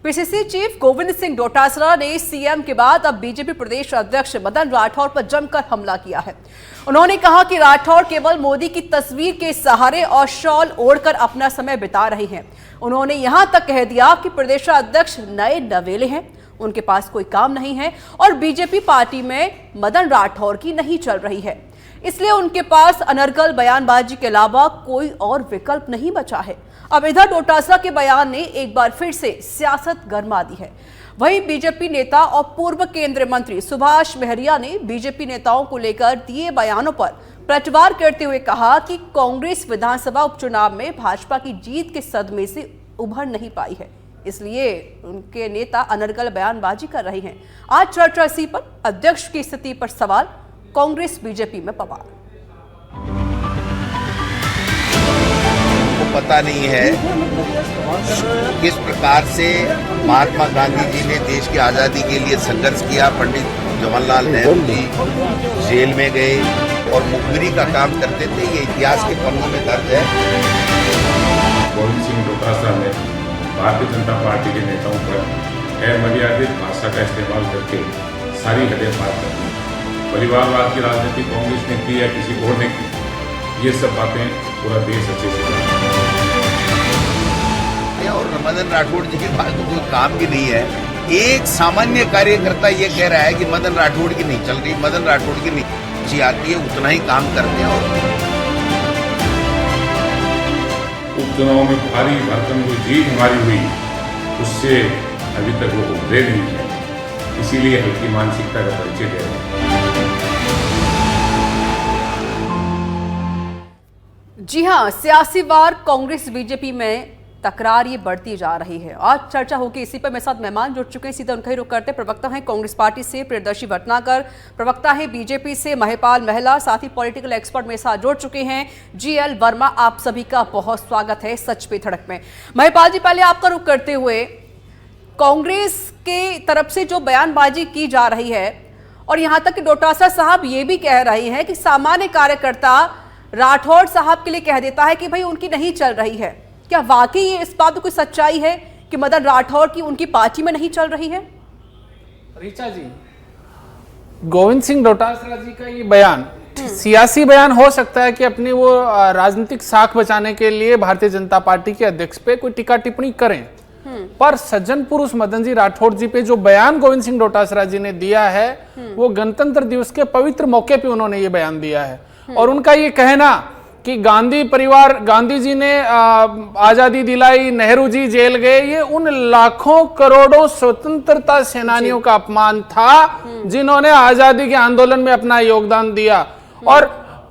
PCC chief Govind Singh Dotasra ने CM के बाद अब बीजेपी प्रदेश अध्यक्ष मदन राठौर पर जमकर हमला किया है। उन्होंने कहा कि राठौर केवल मोदी की तस्वीर के सहारे और शॉल ओढ़कर अपना समय बिता रहे हैं। उन्होंने यहां तक कह दिया कि प्रदेश अध्यक्ष नए नवेले हैं, उनके पास कोई काम नहीं है और बीजेपी पार्टी में मदन राठौर की नहीं चल रही है, इसलिए उनके पास अनर्गल बयानबाजी के अलावा कोई और विकल्प नहीं बचा है। अब इधर डोटासरा के बयान ने एक बार फिर से सियासत गरमा दी है। वहीं बीजेपी नेता और पूर्व केंद्रीय मंत्री सुभाष महरिया ने बीजेपी नेताओं को लेकर दिए बयानों पर पलटवार करते हुए कहा कि कांग्रेस विधानसभा उपचुनाव में भाजपा की जीत के सदमे से उभर नहीं पाई है, इसलिए उनके नेता अनर्गल बयानबाजी कर रहे हैं। आज चर्चा इसी पर, अध्यक्ष की स्थिति पर सवाल, कांग्रेस बीजेपी में बवाल। पता नहीं है किस प्रकार से महात्मा गांधी जी ने देश की आज़ादी के लिए संघर्ष किया। पंडित जवाहरलाल नेहरू जी जेल में गए और मुखबिरी का काम करते थे, ये इतिहास के पन्नों में दर्ज है। गोविंद सिंह डोटासरा ने भारतीय जनता पार्टी के नेताओं पर अमर्यादित भाषा का इस्तेमाल करके सारी हदें पार कर दी। परिवारवाद की राजनीति कांग्रेस ने की या किसी और ने की, ये सब बातें पूरा देश अच्छे से जानता है। और मदन राठौड़ जी के पास तो कोई काम भी नहीं है। एक सामान्य कार्यकर्ता ये कह रहा है कि मदन राठौड़ की नहीं चल रही, मदन राठौड़ की नहीं अच्छी आती है, उतना ही काम करते हैं। और उपचुनाव में भारी भरकम जो जीत हमारी हुई, उससे अभी तक वो उभरे नहीं है, इसीलिए हल्की मानसिकता का परिचय दे रहे हैं। जी हां, सियासी वार कांग्रेस बीजेपी में तकरार ये बढ़ती जा रही है। आज चर्चा होगी इसी पर। मेरे साथ मेहमान जुड़ चुके हैं, सीधा उनका ही रुख करते हैं। प्रवक्ता हैं कांग्रेस पार्टी से प्रियदर्शी भटनागर, प्रवक्ता हैं बीजेपी से महिपाल महला, साथ ही पॉलिटिकल एक्सपर्ट मेरे साथ जुड़ चुके हैं जीएल वर्मा। आप सभी का बहुत स्वागत है सच पे धड़क में। महिपाल जी, पहले आपका रुख करते हुए, कांग्रेस के तरफ से जो बयानबाजी की जा रही है और यहां तक कि डोटासरा साहब ये भी कह रहे हैं कि सामान्य कार्यकर्ता राठौड़ साहब के लिए कह देता है कि भाई उनकी नहीं चल रही है, क्या वाकई ये इस बात में कोई सच्चाई है कि मदन राठौड़ की उनकी पार्टी में नहीं चल रही है? ऋचा जी, गोविंद सिंह डोटासरा जी का ये बयान सियासी बयान हो सकता है कि अपनी वो राजनीतिक साख बचाने के लिए भारतीय जनता पार्टी के अध्यक्ष पे कोई टीका टिप्पणी करें, पर सज्जन पुरुष मदन जी राठौड़ जी पे जो बयान गोविंद सिंह डोटासरा जी ने दिया है, वो गणतंत्र दिवस के पवित्र मौके पे उन्होंने ये बयान दिया है। और उनका ये कहना कि गांधी परिवार, गांधी जी ने आजादी दिलाई, नेहरू जी जेल गए, ये उन लाखों करोड़ों स्वतंत्रता सेनानियों का अपमान था जिन्होंने आजादी के आंदोलन में अपना योगदान दिया। और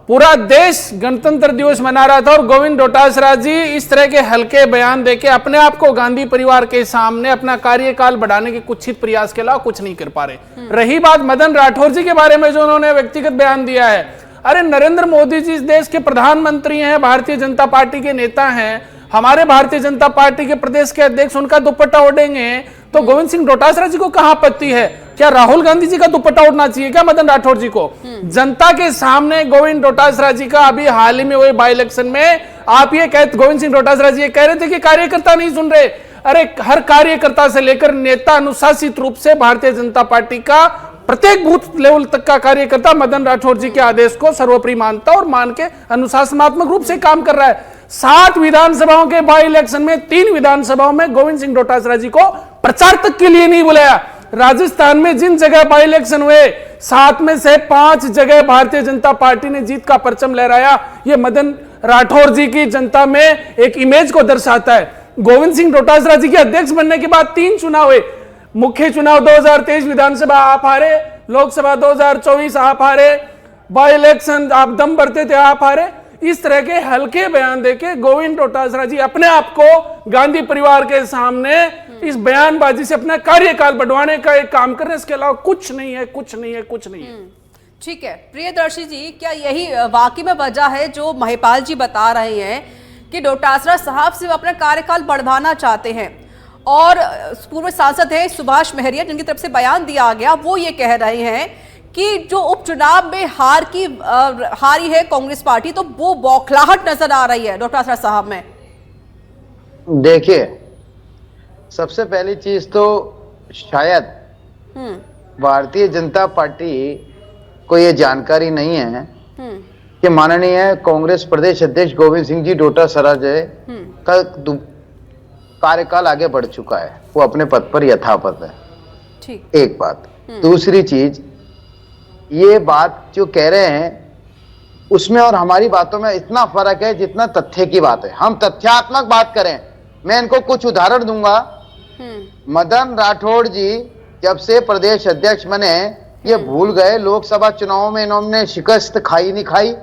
पूरा देश गणतंत्र दिवस मना रहा था और गोविंद डोटासरा जी इस तरह के हल्के बयान देके अपने आप को गांधी परिवार के सामने अपना कार्यकाल बढ़ाने के कुत्सित प्रयास के अलावा कुछ नहीं कर पा रहे। रही बात मदन राठौर जी के बारे में जो उन्होंने व्यक्तिगत बयान दिया है, अरे नरेंद्र मोदी जी इस देश के प्रधानमंत्री हैं, भारतीय जनता पार्टी के नेता हैं, हमारे भारतीय जनता पार्टी के प्रदेश के अध्यक्ष उनका दुपट्टा ओढ़ेंगे तो गोविंद सिंह डोटासरा जी को कहां आपत्ति है? क्या राहुल गांधी जी का दुपट्टा उड़ना चाहिए क्या मदन राठौर जी को? जनता के सामने गोविंद डोटासरा जी का अभी हाल ही में हुए बाई इलेक्शन में आप ये कहते, गोविंद सिंह डोटासरा जी ये कह रहे थे कि कार्यकर्ता नहीं सुन रहे। अरे हर कार्यकर्ता से लेकर नेता अनुशासित रूप से भारतीय जनता पार्टी का प्रत्येक बूथ लेवल तक का कार्यकर्ता मदन राठौर जी के आदेश को सर्वोपरि मानता और मान के अनुशासनात्मक रूप से काम कर रहा है। 7 विधानसभाओं के बाई इलेक्शन में 3 विधानसभाओं में गोविंद सिंह डोटासरा जी को प्रचार तक के लिए नहीं बुलाया। राजस्थान में जिन जगह बाई इलेक्शन हुए 7 में से 5 जगह भारतीय जनता पार्टी ने जीत का परचम लहराया। यह मदन राठौर जी की जनता में एक इमेज को दर्शाता है। गोविंद सिंह डोटासरा जी के अध्यक्ष बनने के बाद 3 चुनाव हुए। मुख्य चुनाव 2023 विधानसभा आप हारे, लोकसभा 2024 आप हारे, बाई इलेक्शन आप दम भरते थे आप हारे। इस तरह के हल्के बयान देके गोविंद डोटासरा जी अपने आप को गांधी परिवार के सामने इस बयानबाजी से अपना कार्यकाल बढ़वाने का एक काम कर रहे हैं, इसके अलावा कुछ नहीं है, कुछ नहीं है, कुछ नहीं है। ठीक है प्रियदर्शी जी, क्या यही वाकई में वजह है जो महिपाल जी बता रहे हैं कि डोटासरा साहब से अपना कार्यकाल बढ़वाना चाहते हैं? और पूर्व सांसद है सुभाष महरिया जिनकी तरफ से बयान दिया गया, वो ये कह रहे हैं कि जो उपचुनाव में हारी है कांग्रेस पार्टी, तो वो बौखलाहट नजर आ रही है डोटासरा साहब में। देखिए, सबसे पहली चीज तो शायद भारतीय जनता पार्टी को ये जानकारी नहीं है कि माननीय कांग्रेस प्रदेश अध्यक्ष गोविंद सिंह जी डोटासरा जो का कार्यकाल आगे बढ़ चुका है, वो अपने पद पर यथापत है। ठीक। एक बात। दूसरी चीज, ये बात जो कह रहे हैं उसमें और हमारी बातों में इतना फर्क है जितना तथ्य की बात है। हम तथ्यात्मक बात करें, मैं इनको कुछ उदाहरण दूंगा। मदन राठौड़ जी जब से प्रदेश अध्यक्ष बने, ये भूल गए लोकसभा चुनाव में इन्होंने शिकस्त खाई नहीं खाई,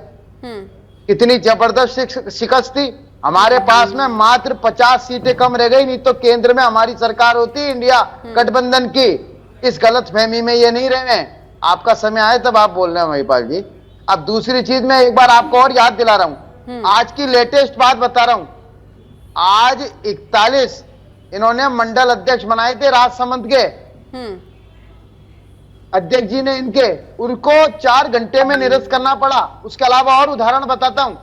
कितनी जबरदस्त शिकस्त थी। हमारे पास में मात्र 50 सीटें कम रह गई, नहीं तो केंद्र में हमारी सरकार होती इंडिया गठबंधन की। इस गलतफहमी में ये नहीं रहे हैं। आपका समय आए तब आप बोल रहे हैं महिपाल जी। अब दूसरी चीज मैं एक बार आपको और याद दिला रहा हूं, आज की लेटेस्ट बात बता रहा हूं। आज 41 इन्होंने मंडल अध्यक्ष बनाए थे राजसमंद के। अध्यक्ष जी ने उनको 4 घंटे में निरस्त करना पड़ा। उसके अलावा और उदाहरण बताता हूं,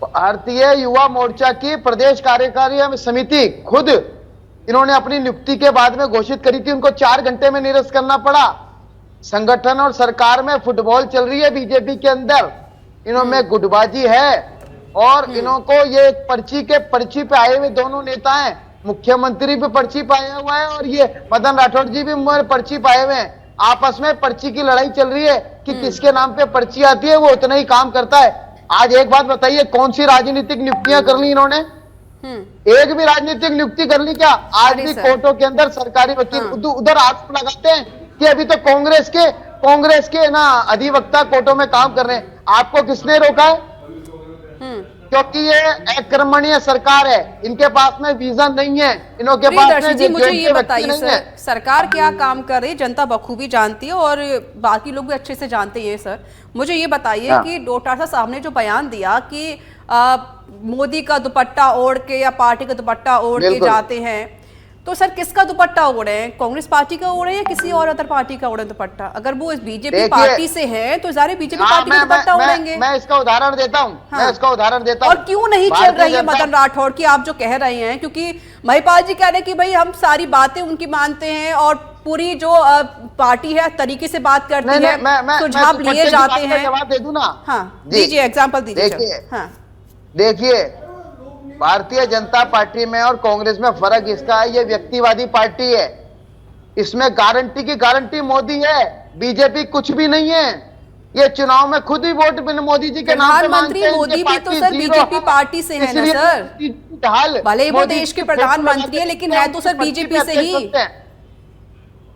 भारतीय युवा मोर्चा की प्रदेश कार्यकारी समिति खुद इन्होंने अपनी नियुक्ति के बाद में घोषित करी थी, उनको 4 घंटे में निरस्त करना पड़ा। संगठन और सरकार में फुटबॉल चल रही है बीजेपी के अंदर, इन्होंने गुटबाजी है और इनको ये पर्ची पे आए हुए दोनों नेता हैं। मुख्यमंत्री भी पर्ची पे आया हुआ है और ये मदन राठौड़ जी भी पर्ची पे आए हुए हैं। आपस में पर्ची की लड़ाई चल रही है कि किसके नाम पे पर्ची आती है वो उतना ही काम करता है। आज एक बात बताइए, कौन सी राजनीतिक नियुक्तियां कर ली इन्होंने? एक भी राजनीतिक नियुक्ति कर ली क्या? आज भी कोर्टों के अंदर सरकारी वकील उधर आरोप लगाते हैं कि अभी तो कांग्रेस के ना अधिवक्ता कोर्टों में काम कर रहे हैं। आपको किसने रोका है? क्योंकि ये अक्रमणीय सरकार है, इनके पास में विजन नहीं है, इनके पास में। जी मुझे ये बताइए सर, सरकार क्या काम कर रही है जनता बखूबी जानती है और बाकी लोग भी अच्छे से जानते हैं। सर मुझे ये बताइए कि डोटासरा साहब ने जो बयान दिया कि मोदी का दुपट्टा ओढ़ के या पार्टी का दुपट्टा ओढ़ के जाते हैं, तो सर किसका दुपट्टा ओढ़े हैं? कांग्रेस पार्टी का ओढ़े या किसी और अदर पार्टी का ओढ़े दुपट्टा? अगर वो बीजेपी पार्टी से है तो सारे बीजेपी पार्टी का दुपट्टा ओढ़ेंगे। मैं इसका उदाहरण देता हूं, मैं इसका उदाहरण देता हूं। और क्यों नहीं चल रही है मदन राठौड़ की आप जो कह रहे हैं? क्योंकि महिपाल जी कह रहे हैं कि भाई हम सारी बातें उनकी मानते हैं और पूरी जो पार्टी है तरीके से बात करती है, सुझाव लिए जाते हैं। जवाब दे दूं ना? हाँ दीजिए, एग्जाम्पल दीजिए। देखिए, भारतीय जनता पार्टी में और कांग्रेस में फर्क इसका है, ये व्यक्तिवादी पार्टी है। इसमें गारंटी की गारंटी मोदी है, बीजेपी कुछ भी नहीं है। ये चुनाव में खुद ही वोट मोदी जी के नाम पे मांगते हैं। प्रधानमंत्री मोदी भी तो सर बीजेपी पार्टी से है ना सर, भले वो देश के प्रधानमंत्री है लेकिन है तो सर बीजेपी से ही।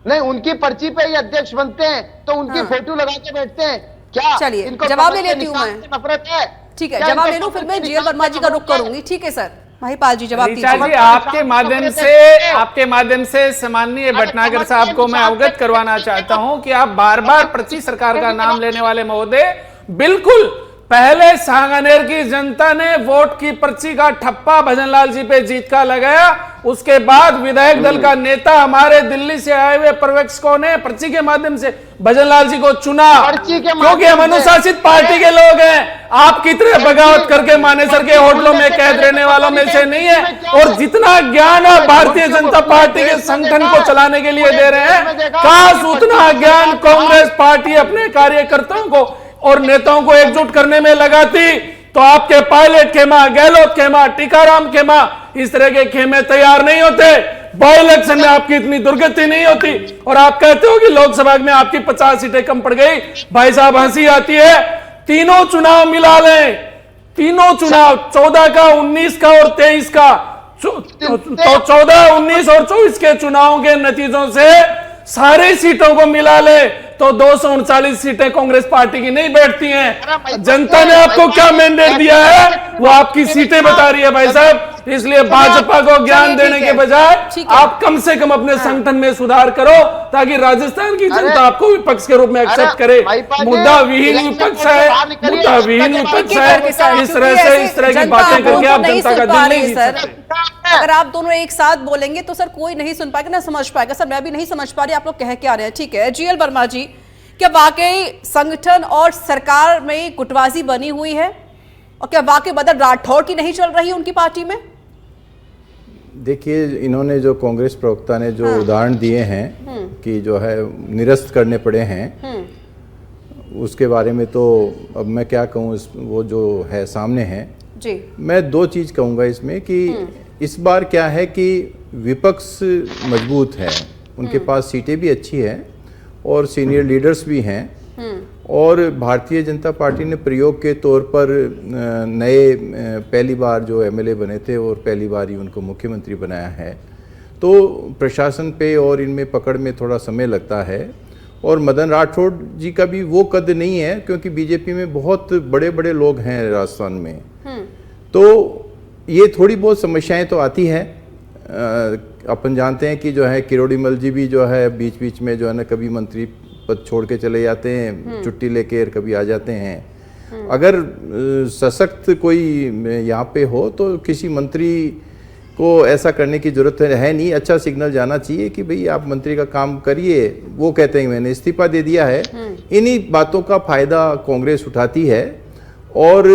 नहीं, उनकी पर्ची पे ही अध्यक्ष बनते हैं तो उनकी फोटो लगा के बैठते हैं क्या? चलिए जवाब ले लेती हूँ मैं। नफरत है? ठीक है, जवाब ले लूं, फिर मैं जीएल वर्मा जी का रुख करूंगी। ठीक है सर, महिपाल जी जवाब दीजिए। जी आपके माध्यम से सम्माननीय भटनागर साहब को मैं अवगत करवाना चाहता हूं कि आप बार बार पर्ची सरकार का नाम लेने वाले महोदय, बिल्कुल पहले सांगानेर की जनता ने वोट की पर्ची का ठप्पा भजनलाल जी पे जीत का लगाया। उसके बाद विधायक दल का नेता हमारे दिल्ली से आए हुए पर्यवेक्षकों ने पर्ची के माध्यम से भजनलाल जी को चुना, क्योंकि हम अनुशासित पार्टी के लोग हैं। आप की तरह बगावत करके मानेसर के होटलों में कैद रहने वालों में से नहीं है। और जितना ज्ञान आप भारतीय जनता पार्टी के संगठन को चलाने के लिए दे रहे हैं, काश उतना ज्ञान कांग्रेस पार्टी अपने कार्यकर्ताओं को और नेताओं को एकजुट करने में लगाती तो आपके पायलट खेमा, गहलोत खेमा, टीकाराम खेमा, इस तरह के खेमे तैयार नहीं होते। बाई इलेक्शन में आपकी इतनी दुर्गति नहीं होती। और आप कहते हो कि लोकसभा में आपकी 50 सीटें कम पड़ गई। भाई साहब हंसी आती है, तीनों चुनाव मिला लें, तीनों चुनाव 14 का, 19 का और 23 का, तो 14, 19 और 24 के चुनावों के नतीजों से सारी सीटों को मिला ले तो 239 सीटें कांग्रेस पार्टी की नहीं बैठती हैं। जनता ने आपको क्या मैंडेट दिया है वो आपकी सीटें बता रही है भाई साहब। इसलिए भाजपा को ज्ञान देने के बजाय आप कम से कम अपने संगठन में सुधार करो ताकि राजस्थान की जनता आपको विपक्ष के रूप में एक्सेप्ट करे। मुद्दा विहीन विपक्ष है, मुद्दा विहीन विपक्ष है। इस तरह की बातें करके आप जनता का दिल नहीं जीत सकते। अगर आप दोनों एक साथ बोलेंगे तो सर कोई नहीं सुन पाएगा, ना समझ पाएगा। सर मैं भी नहीं समझ पा रही आप लोग कह क्या रहे हैं। ठीक है, जीएल वर्मा जी, क्या वाकई संगठन और सरकार में गुटबाजी बनी हुई है? और क्या वाकई मदन राठौड़ की नहीं चल रही है उनकी पार्टी में? देखिए, इन्होंने जो कांग्रेस प्रवक्ता ने जो उदाहरण दिए हैं कि जो है निरस्त करने पड़े हैं, उसके बारे में तो अब मैं क्या कहूँ, वो जो है सामने है जी। मैं दो चीज़ कहूँगा इसमें कि इस बार क्या है कि विपक्ष मजबूत है, उनके पास सीटें भी अच्छी हैं और सीनियर लीडर्स भी हैं, और भारतीय जनता पार्टी ने प्रयोग के तौर पर नए पहली बार जो एमएलए बने थे और पहली बार ही उनको मुख्यमंत्री बनाया है, तो प्रशासन पे और इनमें पकड़ में थोड़ा समय लगता है। और मदन राठौड़ जी का भी वो कद नहीं है, क्योंकि बीजेपी में बहुत बड़े बड़े लोग हैं राजस्थान में, तो ये थोड़ी बहुत समस्याएं तो आती हैं। अपन जानते हैं कि जो है किरोड़ीमल जी भी जो है बीच बीच में जो है ना कभी मंत्री पद छोड़ के चले जाते हैं, छुट्टी लेके कभी आ जाते हैं। अगर सशक्त कोई यहाँ पे हो तो किसी मंत्री को ऐसा करने की जरूरत है नहीं, अच्छा सिग्नल जाना चाहिए कि भाई आप मंत्री का काम करिए। वो कहते हैं मैंने इस्तीफा दे दिया है। इन्हीं बातों का फायदा कांग्रेस उठाती है, और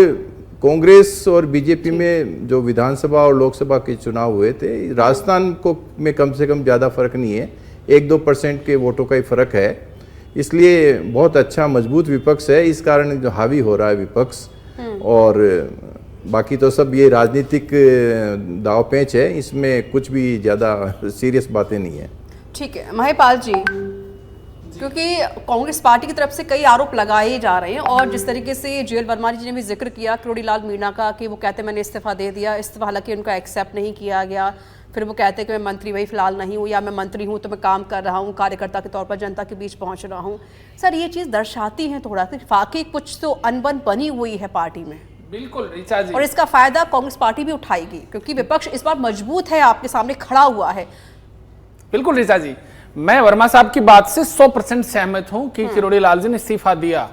कांग्रेस और बीजेपी में जो विधानसभा और लोकसभा के चुनाव हुए थे, राजस्थान को में कम से कम ज़्यादा फर्क नहीं है, 1-2% के वोटों का ही फर्क है। इसलिए बहुत अच्छा मजबूत विपक्ष है, इस कारण जो हावी हो रहा है विपक्ष। और बाकी तो सब ये राजनीतिक दाव पेंच है, इसमें कुछ भी ज़्यादा सीरियस बातें नहीं है। ठीक है महिपाल जी, क्योंकि कांग्रेस पार्टी की तरफ से कई आरोप लगाए जा रहे हैं, और जिस तरीके से जेएल वर्मा जी ने भी जिक्र किया किरोड़ीलाल मीणा का कि वो कहते हैं मैंने इस्तीफा दे दिया, इस्तीफा हालांकि उनका एक्सेप्ट नहीं किया गया, फिर वो कहते हैं कि मैं मंत्री वही फिलहाल नहीं हूँ, या मैं मंत्री हूँ तो मैं काम कर रहा हूँ, कार्यकर्ता के तौर पर जनता के बीच पहुँच रहा हूँ। सर ये चीज़ दर्शाती है थोड़ा सा वाकई कुछ तो अनबन बनी हुई है पार्टी में। बिल्कुल ऋचा जी, और इसका फायदा कांग्रेस पार्टी भी उठाएगी, क्योंकि विपक्ष इस बार मजबूत है, आपके सामने खड़ा हुआ है। बिल्कुल ऋचा जी, मैं वर्मा साहब की बात से 100% सहमत हूं कि किरोड़ीलाल जी ने इस्तीफा दिया,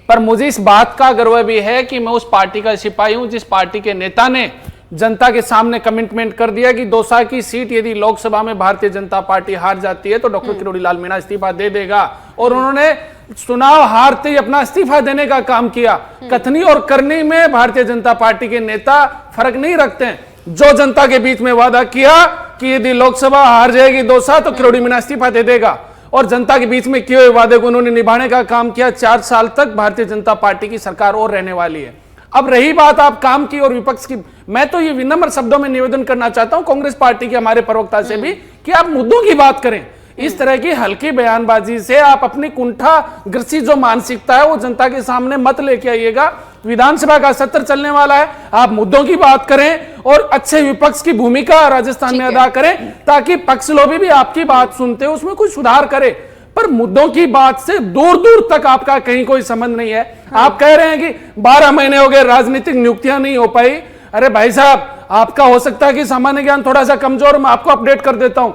पर मुझे इस बात का गर्व भी है कि मैं उस पार्टी का सिपाही हूं जिस पार्टी के नेता ने जनता के सामने कमिटमेंट कर दिया कि दौसा की सीट यदि लोकसभा में भारतीय जनता पार्टी हार जाती है तो डॉक्टर किरोड़ीलाल मीणा इस्तीफा दे देगा, और उन्होंने चुनाव हारते ही अपना इस्तीफा देने का काम किया। कथनी और करनी में भारतीय जनता पार्टी के नेता फर्क नहीं रखते हैं। जो जनता के बीच में वादा किया कि यदि लोकसभा हार जाएगी दौसा तो किरोड़ी मीणा इस्तीफा दे देगा, और जनता के बीच में किए हुए वादे को उन्होंने निभाने का काम किया। 4 साल तक भारतीय जनता पार्टी की सरकार और रहने वाली है। अब रही बात आप काम की और विपक्ष की, मैं तो ये विनम्र शब्दों में निवेदन करना चाहता हूं कांग्रेस पार्टी के हमारे प्रवक्ता से भी कि आप मुद्दों की बात करें। इस तरह की हल्की बयानबाजी से आप अपनी कुंठाग्रसी जो मानसिकता है वो जनता के सामने मत लेके आइएगा। विधानसभा का सत्र चलने वाला है, आप मुद्दों की बात करें और अच्छे विपक्ष की भूमिका राजस्थान में अदा करें, ताकि पक्ष लोग भी आपकी बात सुनते हो उसमें कुछ सुधार करे। पर मुद्दों की बात से दूर दूर तक आपका कहीं कोई संबंध नहीं है। आप कह रहे हैं कि 12 महीने हो गए राजनीतिक नियुक्तियां नहीं हो पाई। अरे भाई साहब, आपका हो सकता है कि सामान्य ज्ञान थोड़ा सा कमजोर, मैं आपको अपडेट कर देता हूं।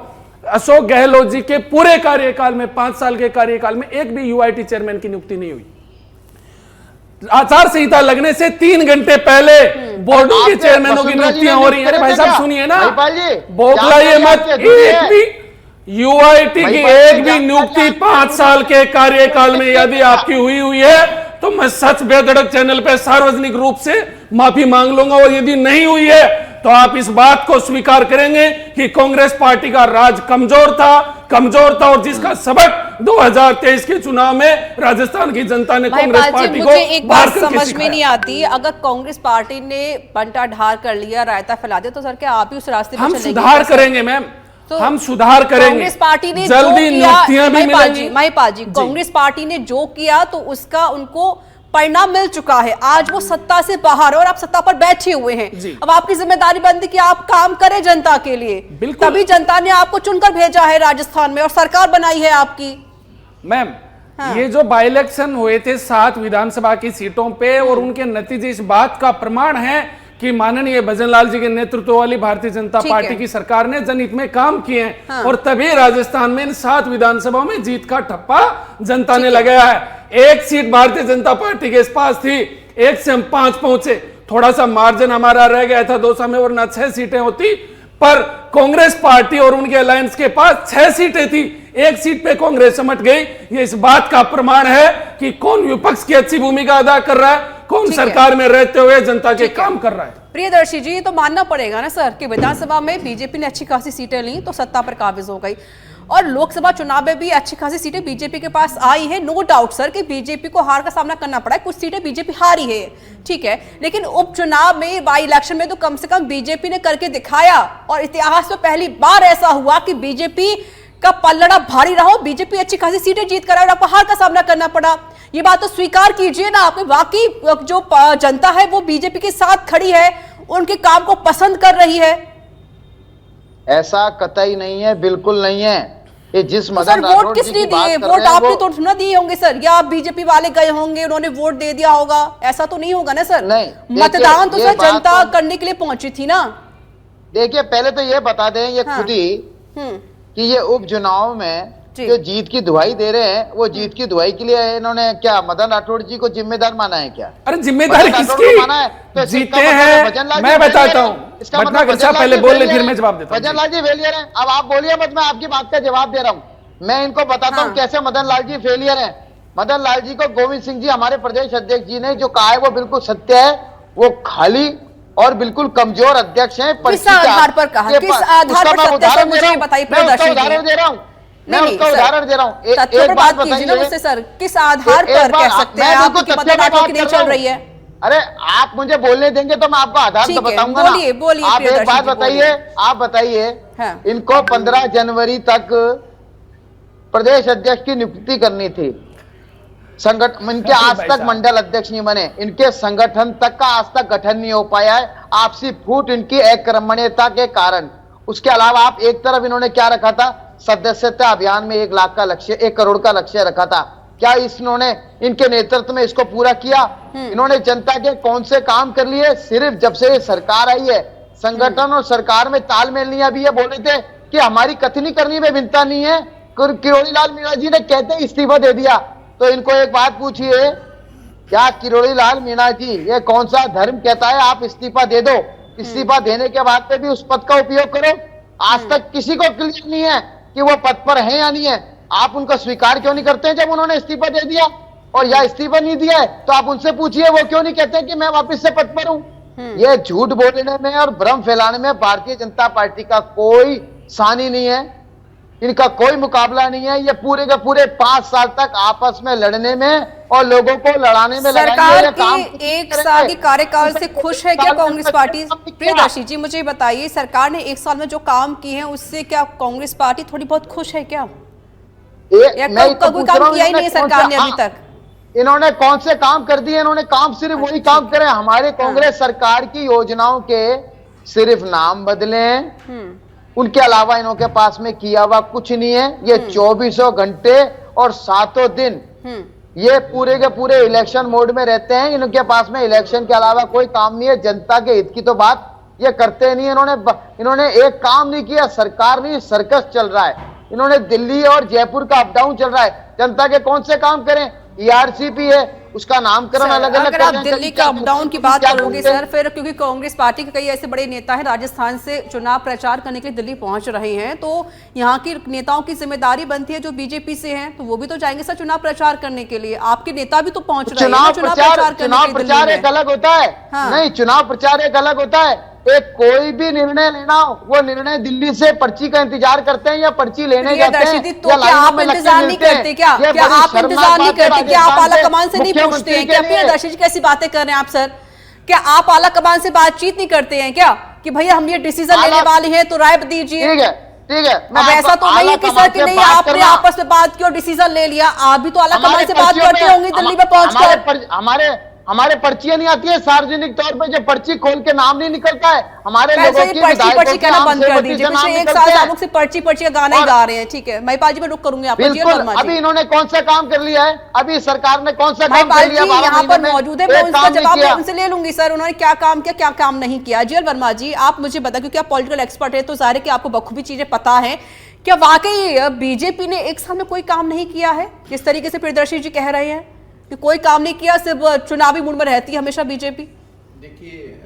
अशोक गहलोत जी के पूरे कार्यकाल में 5 साल के कार्यकाल में एक भी यूआईटी चेयरमैन की नियुक्ति नहीं हुई। आचार संहिता लगने से 3 घंटे पहले बोर्डों के चेयरमैनों की नियुक्तियां हो रही हैं। अरे भाई साहब सुनिए ना, बोखलाइए मत। एक भी यूआईटी की एक भी नियुक्ति 5 साल के कार्यकाल में यदि आपकी हुई है तो मैं सच बेधड़क चैनल पे सार्वजनिक रूप से माफी मांग लूंगा, और यदि नहीं हुई है तो आप इस बात को स्वीकार करेंगे कि कांग्रेस पार्टी का राज कमजोर था और जिसका सबक 2023 के चुनाव में राजस्थान की जनता ने कांग्रेस पार्टी को एक बात समझ में नहीं आती, अगर कांग्रेस पार्टी ने बंटा ढार कर लिया, रायता फैला दिया, तो सर क्या आप ही उस रास्ते पर हम चलेंगे? सुधार करेंगे मैम, तो हम सुधार करेंगे। कांग्रेस पार्टी ने जल्दी नियुक्तियां भी मिलेंगी। महिपाल जी, कांग्रेस पार्टी ने जो किया तो उसका उनको परिणाम मिल चुका है। आज वो सत्ता से बाहर है और आप सत्ता पर बैठे हुए हैं। अब आपकी जिम्मेदारी बनती कि आप काम करें जनता के लिए। तभी जनता ने आपको चुनकर भेजा है राजस्थान में और सरकार बनाई है आपकी। मैम ये जो बाई इलेक्शन हुए थे 7 विधानसभा की सीटों पे, और उनके नतीजे इस बात का प्रमाण है कि माननीय भजनलाल जी के नेतृत्व वाली भारतीय जनता पार्टी की सरकार ने जनहित में काम किए हैं, और तभी राजस्थान में इन 7 विधानसभाओं में जीत का ठप्पा जनता ने लगाया है। एक सीट भारतीय जनता पार्टी के पास थी, 1 से हम 5 पहुंचे, थोड़ा सा मार्जिन हमारा रह गया था दौसा में, वरना 6 सीटें होती। पर कांग्रेस पार्टी और उनके अलायंस के पास 6 सीटें थी, 1 सीट पे कांग्रेस समट गई। ये इस बात का प्रमाण है कि कौन विपक्ष की अच्छी भूमिका अदा कर रहा है, कौन सरकार में रहते हुए जनता के काम कर रहा है। प्रियदर्शी जी, तो मानना पड़ेगा ना सर कि विधानसभा में बीजेपी ने अच्छी खासी सीटें ली तो सत्ता पर काबिज हो गई, और लोकसभा चुनाव में भी अच्छी खासी सीटें बीजेपी के पास आई है। नो डाउट सर कि बीजेपी को हार का सामना करना पड़ा है, कुछ सीटें बीजेपी हारी है, ठीक है, लेकिन उपचुनाव में, बाई इलेक्शन में तो कम से कम बीजेपी ने करके दिखाया, और इतिहास में पहली बार ऐसा हुआ कि बीजेपी का पल्लड़ा भारी रहा, बीजेपी अच्छी खासी सीटें जीत कर आई और आपको हार का सामना करना पड़ा। ये बात तो स्वीकार कीजिए ना, आपने वाकई जो जनता है वो बीजेपी के साथ खड़ी है, उनके काम को पसंद कर रही है। ऐसा कतई नहीं है, बिल्कुल नहीं है। ये जिस तो मदन सर वोट राठौड़ जी किसने की बात दिए? कर वोट रहे हैं, आपने वो तो ना दिए होंगे सर, या बीजेपी वाले गए होंगे, उन्होंने वोट दे दिया होगा, ऐसा तो नहीं होगा ना सर। नहीं, देखिए, मतदान तो ये सर बात जनता तो- करने के लिए पहुंची थी ना। देखिए, पहले तो ये बता दें ये हाँ। खुद ही कि ये उपचुनाव में जी। जो जीत की दुहाई दे रहे हैं, वो जीत की दुहाई के लिए इन्होंने क्या मदन राठौड़ जी को जिम्मेदार माना है क्या? अरे जिम्मेदारी मदन राठौड़ किसकी? को माना है तो इसका जीते मतलब हैं, भजनलाल मैं जी बताता failure हूँ। है। इसका भटनागर मतलब साहब भजनलाल पहले जी बोल ले, failure फिर है। मैं जवाब देता हूँ। भजनलाल जी फेलियर है। अब आप बोलिए मत, मैं आपकी बात का जवाब दे रहा हूँ। मैं इनको बताता हूँ हाँ। कैसे मदन लाल जी फेलियर है। मदन लाल जी को गोविंद सिंह जी, हमारे प्रदेश अध्यक्ष जी ने जो कहा है वो बिल्कुल सत्य है। वो खाली और बिल्कुल कमजोर अध्यक्ष हैं। किस आधार पर कहा? किस आधार पर सत्य है? मुझे बताइए प्रियदर्शी जी। उदाहरण दे रहा हूँ, मैं नहीं, उसका सर, उदाहरण दे रहा हूँ। तथ्यों पर एक बात बात कीजिए ना बताइए मुझसे सर, किस आधार पर कह सकते हैं आप कि मदन राठौड़ की नहीं चल रही है? अरे आप मुझे बोलने देंगे तो मैं आपको आधार तो ठीक है, बताऊंगा ना। बोलिए, बोलिए आप एक प्रियदर्शी बात जी, बताइए, आप बताइए हाँ। इनको 15 जनवरी तक प्रदेश अध्यक्ष की नियुक्ति करनी थी। संगठन इनके आज तक मंडल अध्यक्ष नहीं बने, इनके संगठन तक का आज तक गठन नहीं हो पाया है, आपसी फूट इनकी अक्रमण्यता के कारण। उसके अलावा आप एक तरफ इन्होंने क्या रखा था, सदस्यता अभियान में 1 लाख का लक्ष्य, 1 करोड़ का लक्ष्य रखा था। क्या इन्होंने इनके नेतृत्व में इसको पूरा किया? इन्होंने जनता के कौन से काम कर लिए? सिर्फ जब से ये सरकार आई है, संगठन और सरकार में तालमेल नहीं। अभी ये बोल रहे थे कि हमारी कथनी करनी में भिन्नता नहीं है। किरोड़ी लाल मीणा जी ने कहते इस्तीफा दे दिया, तो इनको एक बात पूछिए, क्या किरोड़ी लाल मीणा जी ये कौन सा धर्म कहता है आप इस्तीफा दे दो? इस्तीफा देने के बाद पे भी उस पद का उपयोग करो। आज तक किसी को क्लियर नहीं है कि वो पद पर है या नहीं है। आप उनको स्वीकार क्यों नहीं करते हैं जब उन्होंने इस्तीफा दे दिया? और या इस्तीफा नहीं दिया है तो आप उनसे पूछिए, वो क्यों नहीं कहते कि मैं वापस से पद पर हूं? ये झूठ बोलने में और भ्रम फैलाने में भारतीय जनता पार्टी का कोई सानी नहीं है, इनका कोई मुकाबला नहीं है। ये पूरे के पूरे 5 साल तक आपस में लड़ने में और लोगों को लड़ाने में सरकार के 1 साल की कार्यकाल से खुश है क्या कांग्रेस पार्टी? प्रियदर्शी जी मुझे बताइए, सरकार ने 1 साल में जो काम किए हैं उससे क्या कांग्रेस पार्टी थोड़ी बहुत खुश है क्या? या कोई काम किया ही नहीं है सरकार ने अभी तक? इन्होंने कौन से काम कर दिए? इन्होंने काम सिर्फ वही काम करे, हमारे कांग्रेस सरकार की योजनाओं के सिर्फ नाम बदले हैं, उनके अलावा इनके पास में किया हुआ कुछ नहीं है। ये 24 घंटे और 7 दिन ये पूरे के पूरे इलेक्शन मोड में रहते हैं। इनके पास में इलेक्शन के अलावा कोई काम नहीं है। जनता के हित की तो बात ये करते नहीं। इन्होंने एक काम नहीं किया। सरकार नहीं, सर्कस चल रहा है। इन्होंने दिल्ली और जयपुर का अप डाउन चल रहा है। जनता के कौन से काम करें? ERCP है, उसका नामकरण अलग अलग। अगर आप दिल्ली का अप डाउन की बात करोगे सर, फिर क्योंकि कांग्रेस पार्टी के कई ऐसे बड़े नेता हैं राजस्थान से चुनाव प्रचार करने के लिए दिल्ली पहुंच रहे हैं, तो यहाँ की नेताओं की जिम्मेदारी बनती है जो बीजेपी से हैं, तो वो भी तो जाएंगे सर चुनाव प्रचार करने के लिए। आपके नेता भी तो पहुंच रहे हैं चुनाव प्रचार एक अलग होता है। नहीं, चुनाव प्रचार एक अलग होता है। एक कोई भी निर्णय लेना हो, वो निर्णय दिल्ली से पर्ची का इंतजार करते हैं या पर्ची लेने जाते हैं। तो क्या आप इंतजार नहीं करते? क्या आप इंतजार नहीं करते? क्या आप आला कमान से नहीं पूछते हैं? क्या प्रियदर्शी जी कैसी बातें कर रहे हैं आप सर? क्या आप आला कमान से बातचीत नहीं करते हैं क्या कि भैया हम ये डिसीजन लेने वाले हैं तो राय दीजिए? ठीक है, ठीक है। अब ऐसा तो नहीं है कि सर कि नहीं आपने आपस में बात की और डिसीजन ले लिया। आप भी तो आला कमान से बात करते होंगे दिल्ली में पहुंचकर। हमारे पर्चियां नहीं आती है सार्वजनिक तौर पे, जो पर्ची खोल के नाम नहीं निकलता है हमारे लोगों की। पर्ची कहना बंद कर दीजिए। पिछले 1 साल से आप लोग से पर्ची का गाना ही गा रहे हैं। ठीक है, महिपाल जी मैं रुक करूंगी आप। बिल्कुल, अभी इन्होंने कौन सा काम कर लिया है? अभी सरकार ने कौन सा काम कर लिया? यहाँ पर मौजूद है, मैं उनका जवाब उनसे ले लूंगी सर, उन्होंने क्या काम किया क्या काम नहीं किया। जीएल वर्मा जी आप मुझे बताएं, क्योंकि आप पॉलिटिकल एक्सपर्ट है तो जाहिर है कि आपको बखूबी चीजें पता है। क्या वाकई बीजेपी ने 1 साल में कोई काम नहीं किया है जिस तरीके से प्रियदर्शी जी कह रहे हैं कि कोई काम नहीं किया, सिर्फ चुनावी मूड में रहती है हमेशा बीजेपी? देखिए,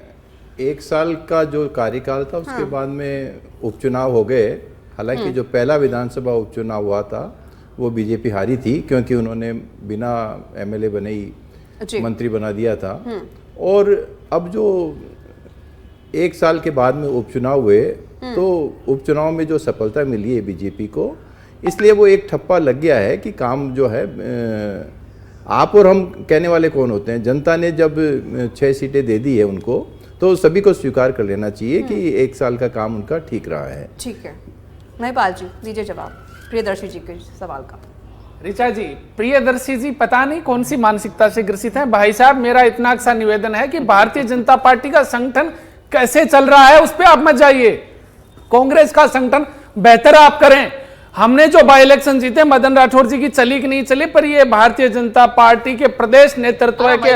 1 साल का जो कार्यकाल था उसके बाद में उपचुनाव हो गए। हालांकि जो पहला विधानसभा उपचुनाव हुआ था वो बीजेपी हारी थी, क्योंकि उन्होंने बिना MLA बने ही मंत्री बना दिया था। और अब जो 1 साल के बाद में उपचुनाव हुए तो उपचुनाव में जो सफलता मिली है बीजेपी को, इसलिए वो एक ठप्पा लग गया है कि काम जो है आप और हम कहने वाले कौन होते हैं। जनता ने जब 6 सीटें दे दी है उनको, तो सभी को स्वीकार कर लेना चाहिए कि 1 साल का काम उनका ठीक रहा है। ठीक है, महिपाल जी दीजिए जवाब प्रियदर्शी जी के सवाल का। ऋचा जी, प्रियदर्शी जी पता नहीं कौन सी मानसिकता से ग्रसित है। भाई साहब, मेरा इतना सा निवेदन है कि भारतीय जनता पार्टी का संगठन कैसे चल रहा है उस पर आप मत जाइए। कांग्रेस का संगठन बेहतर आप करें। हमने जो बाई इलेक्शन जीते, मदन राठौर जी की चली कि नहीं चली, पर ये भारतीय जनता पार्टी के प्रदेश नेतृत्व के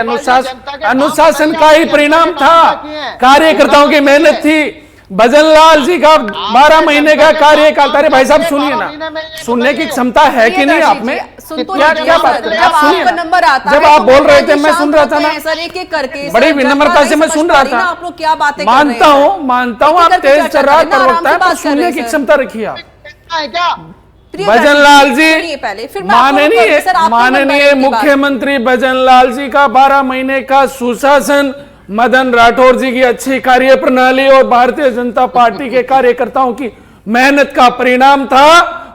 अनुशासन का ही परिणाम था। कार्यकर्ताओं की मेहनत थी। भजन लाल जी का 12 महीने का कार्यकाल। अरे भाई साहब सुनिए ना, सुनने की क्षमता है कि नहीं आप में? क्या बात कर रहे हैं आप? सुनिए ना, जब आप बोल रहे थे मैं सुन रहा था ना सर, एक-एक करके बड़ी विनम्रता से मैं सुन रहा था। आप लोग क्या बातें मानता हूँ आप तेज चर्रार प्रवक्ता है, पर सुनने की क्षमता रखिए आप। भजन लाल जी, माननीय मुख्यमंत्री भजन लाल जी का 12 महीने का सुशासन, मदन राठौर जी की अच्छी कार्य प्रणाली और भारतीय जनता पार्टी के कार्यकर्ताओं की मेहनत का परिणाम था,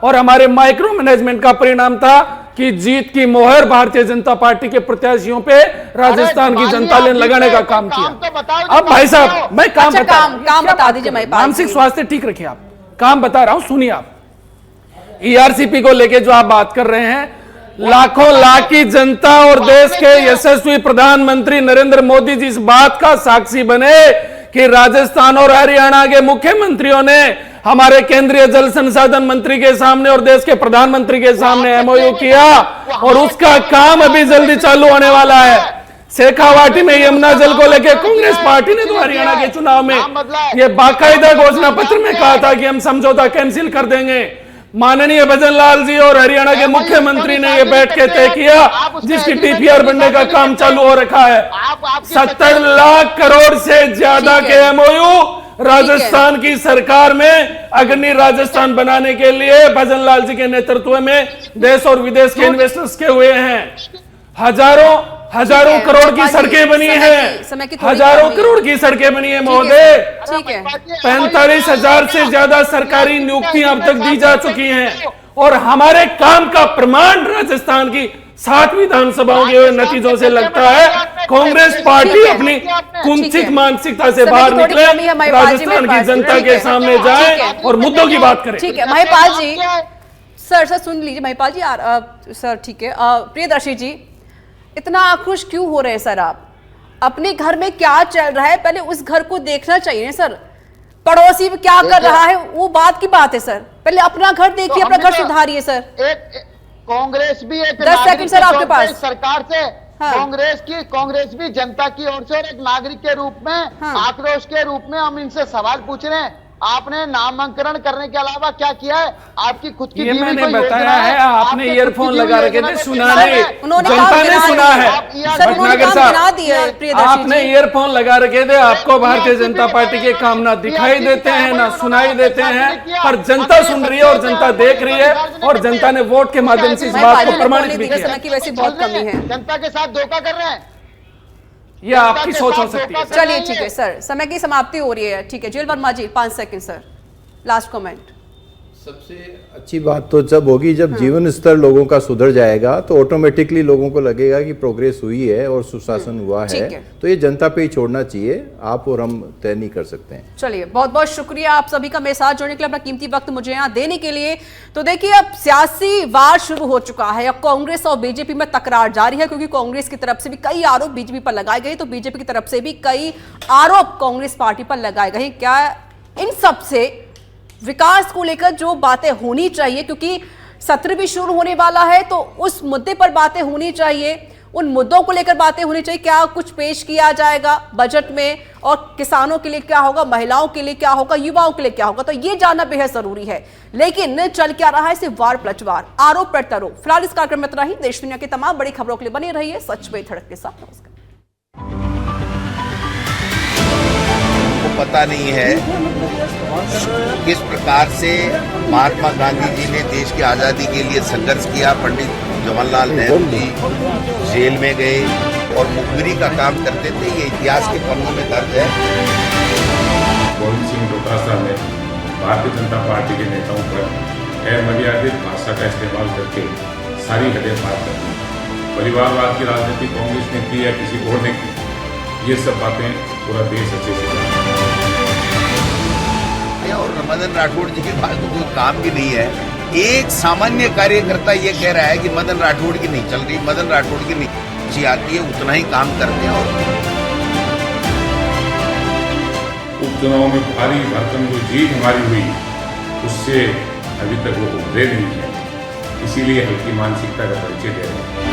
और हमारे माइक्रो मैनेजमेंट का परिणाम था कि जीत की मोहर भारतीय जनता पार्टी के प्रत्याशियों पे राजस्थान की जनता ने लगाने का काम किया। अब भाई साहब मैं काम बता दीजिए। मानसिक स्वास्थ्य ठीक रखिए, आप काम बता रहा हूं, सुनिए आप। ईआरसीपी को लेके जो आप बात कर रहे हैं, लाखों लाख की जनता और देश के यशस्वी प्रधानमंत्री नरेंद्र मोदी जी इस बात का साक्षी बने कि राजस्थान और हरियाणा के मुख्यमंत्रियों ने हमारे केंद्रीय जल संसाधन मंत्री के सामने और देश के प्रधानमंत्री के सामने एमओयू किया, और उसका काम अभी जल्दी चालू होने वाला है। शेखावाटी में यमुना जल को लेकर कांग्रेस पार्टी ने तो हरियाणा के चुनाव में यह बाकायदा घोषणा पत्र में कहा था कि हम समझौता कैंसिल कर देंगे। माननीय भजन लाल जी और हरियाणा के मुख्यमंत्री ने यह बैठ के तय किया, जिसकी डीपीआर बनने का काम चालू हो रखा है। 70 लाख करोड़ से ज्यादा के एमओयू राजस्थान की सरकार में अग्नि राजस्थान बनाने के लिए भजन लाल जी के नेतृत्व में देश और विदेश के इन्वेस्टर्स के हुए हैं। हजारों करोड़ की सड़कें बनी हैं, हजारों करोड़ की सड़कें बनी है महोदय। 45,000 से ज्यादा सरकारी नियुक्तियां अब तक दी जा चुकी हैं, और हमारे काम का प्रमाण राजस्थान की 7 विधानसभाओं के नतीजों से लगता है। कांग्रेस पार्टी अपनी कुंठित मानसिकता से बाहर निकले, राजस्थान की जनता के सामने जाए और मुद्दों की बात करें। ठीक है महिपाल जी, सर सुन लीजिए महिपाल जी। सर ठीक है, प्रियदर्शी जी, इतना आक्रोश क्यों हो रहे हैं सर? आप अपने घर में क्या चल रहा है पहले उस घर को देखना चाहिए सर। पड़ोसी क्या कर रहा है वो बात की बात है सर, पहले अपना घर देखिए, अपना घर सुधारिए सर। कांग्रेस भी एक 10 सेकंड सर आपके पास। सरकार से कांग्रेस भी जनता की ओर से और एक नागरिक के रूप में आक्रोश के रूप में हम इनसे सवाल पूछ रहे हैं। आपने नामांकन करने के अलावा क्या किया है? आपकी खुद की ये मैंने बताया है, आपने ईयरफोन लगा रखे थे, सुना नहीं, जनता ने सुना है। भटनागर साहब, आपने ईयरफोन लगा रखे थे, आपको भारतीय जनता पार्टी के काम ना दिखाई देते हैं ना सुनाई देते हैं, पर जनता सुन रही है और जनता देख रही है, और जनता ने वोट के माध्यम से इस बात को प्रमाणित भी किया। वैसे बहुत कमी है, जनता के साथ धोखा कर रहे हैं। ये आपकी सोच हो सकती है। चलिए ठीक है सर, समय की समाप्ति हो रही है। ठीक है, जेल वर्मा जी 5 सेकंड सर, लास्ट कमेंट। सबसे अच्छी बात तो जब होगी जब जीवन स्तर लोगों का सुधर जाएगा, तो ऑटोमेटिकली लोगों को लगेगा कि प्रोग्रेस हुई है और सुशासन हुआ है। तो ये जनता पे ही छोड़ना चाहिए, आप और हम तय नहीं कर सकते हैं। चलिए, बहुत बहुत शुक्रिया आप सभी का मेरे साथ जुड़ने के लिए, अपना कीमती वक्त मुझे यहाँ देने के लिए। तो देखिए, अब सियासी वार शुरू हो चुका है। अब कांग्रेस और बीजेपी में तकरार जारी है, क्योंकि कांग्रेस की तरफ से भी कई आरोप बीजेपी पर लगाए गए, तो बीजेपी की तरफ से भी कई आरोप कांग्रेस पार्टी पर लगाए गए। क्या इन सब से विकास को लेकर जो बातें होनी चाहिए, क्योंकि सत्र भी शुरू होने वाला है, तो उस मुद्दे पर बातें होनी चाहिए, उन मुद्दों को लेकर बातें होनी चाहिए। क्या कुछ पेश किया जाएगा बजट में, और किसानों के लिए क्या होगा, महिलाओं के लिए क्या होगा, युवाओं के लिए क्या होगा, तो ये जानना बेहद जरूरी है। लेकिन चल क्या रहा है, सिर्फ वार पलटवार, आरोप प्रत्यारोप। फिलहाल इस कार्यक्रम में इतना ही। देश दुनिया की तमाम बड़ी खबरों के लिए बने रहिए सच पे धड़क के साथ। नमस्कार। पता नहीं है किस प्रकार से महात्मा गांधी जी ने देश की आज़ादी के लिए संघर्ष किया। पंडित जवाहरलाल नेहरू जी जेल में गए और मुखबिरी का काम करते थे, ये इतिहास के पन्नों में दर्ज है। गोविंद सिंह डोटासरा ने भारतीय जनता पार्टी के नेताओं पर अमर्यादित भाषा का इस्तेमाल करके सारी हदें पार कर दी। परिवारवाद की राजनीति कांग्रेस ने की या किसी और ने की, ये सब बातें पूरा देश अच्छे से जानता है। और मदन राठौड़ जी के पास तो कोई काम भी नहीं है। एक सामान्य कार्यकर्ता ये कह रहा है कि मदन राठौड़ की नहीं चल रही, मदन राठौड़ की नहीं आती है, उतना ही काम करते हैं। और उपचुनाव में भारी भरकम जो जीत हमारी हुई, उससे अभी तक वो उभरे नहीं है, इसीलिए हल्की मानसिकता का परिचय दे रहे हैं।